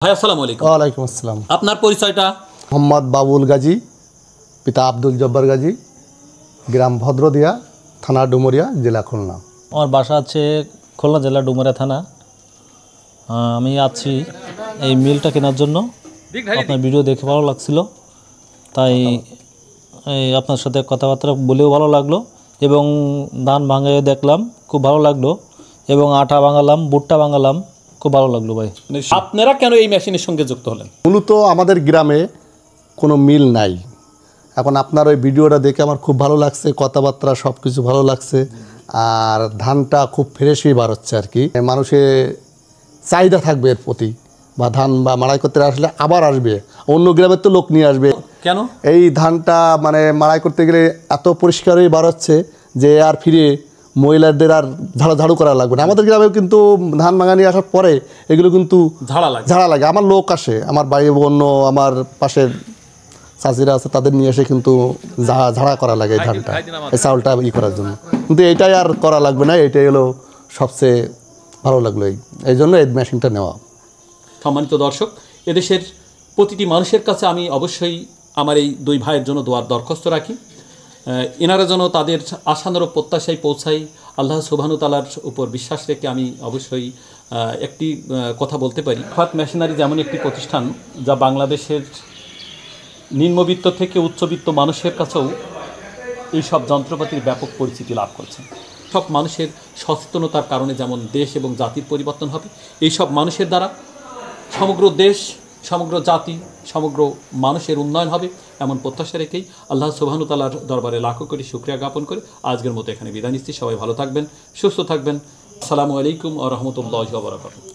ভাই আসসালামু আলাইকুম। ওয়ালাইকুম আসসালাম। আপনার পরিচয়টা? মোহাম্মদ বাবুল গাজী, পিতা আব্দুল জব্বার গাজী, গ্রাম ভদ্রদিয়া, থানা ডুমুরিয়া, জেলা খুলনা। আমার বাসা আছে খুলনা জেলা ডুমুরিয়া থানা। আমি আছি এই মিলটা কেনার জন্য। আপনার ভিডিও দেখে ভালো লাগছিল, তাই আপনার সাথে কথাবার্তা বলেও ভালো লাগলো এবং ধান ভাঙিয়ে দেখলাম, খুব ভালো লাগলো এবং আটা ভাঙালাম, ভুট্টা ভাঙালাম, খুব ভালো লাগলো ভাই। আপনারা কেন এই মেশিনের সঙ্গে যুক্ত হলেন? মূলত আমাদের গ্রামে কোনো মিল নাই। এখন আপনার ওই ভিডিওটা দেখে আমার খুব ভালো লাগছে, কথাবার্তা সব কিছু ভালো লাগছে, আর ধানটা খুব ফ্রেশই বার হচ্ছে আর কি। মানুষের চাহিদা থাকবে এর প্রতি, বা ধান বা মাড়াই করতে আসলে আবার আসবে, অন্য গ্রামের তো লোক নিয়ে আসবে। কেন? এই ধানটা মানে মাড়াই করতে গেলে এত পরিষ্কারই বার হচ্ছে যে আর ফিরে মহিলাদের আর ঝাড়ু করা লাগবে না। আমাদের গ্রামেও কিন্তু ধান ভাঙানি আসার পরে এগুলো কিন্তু ঝাড়া লাগে। আমার লোক আসে, আমার ভাই অন্য আমার পাশের চাষিরা আছে, তাদের নিয়ে এসে কিন্তু ঝাড়া করা লাগে এই ধানটা, এই চাউলটা করার জন্য। কিন্তু এইটাই আর করা লাগবে না, এইটাই হলো সবচেয়ে ভালো লাগলো। এই জন্য এই মেশিনটা নেওয়া। সম্মানিত দর্শক, এদেশের প্রতিটি মানুষের কাছে আমি অবশ্যই আমার এই দুই ভাইয়ের জন্য দোয়ার দরখাস্ত রাখি। এনারা যেন তাদের আশানুরূপ প্রত্যাশায় পৌঁছাই, আল্লাহ সুবহানাহু ওয়া তাআলার উপর বিশ্বাস রেখে আমি অবশ্যই একটি কথা বলতে পারি। ফাত মেশিনারি যেমন একটি প্রতিষ্ঠান যা বাংলাদেশের নিম্নবিত্ত থেকে উচ্চবিত্ত মানুষের কাছেও এই সব যন্ত্রপাতির ব্যাপক পরিচিতি লাভ করছে। সব মানুষের সচেতনতার কারণে যেমন দেশ এবং জাতির পরিবর্তন হবে, এই সব মানুষের দ্বারা সমগ্র দেশ, সমগ্র জাতি, সমগ্র মানুষের উন্নয়ন হবে, এমন প্রত্যাশা রেখেই আল্লাহ সুবহানাহু ওয়া তাআলার দরবারে লাখো কোটি শুকরিয়া জ্ঞাপন করে আজকের মতো এখানে বিদায় নিচ্ছি। সবাই ভালো থাকবেন, সুস্থ থাকবেন। আসসালামু আলাইকুম ওয়া রাহমাতুল্লাহি ওয়া বারাকাতুহু।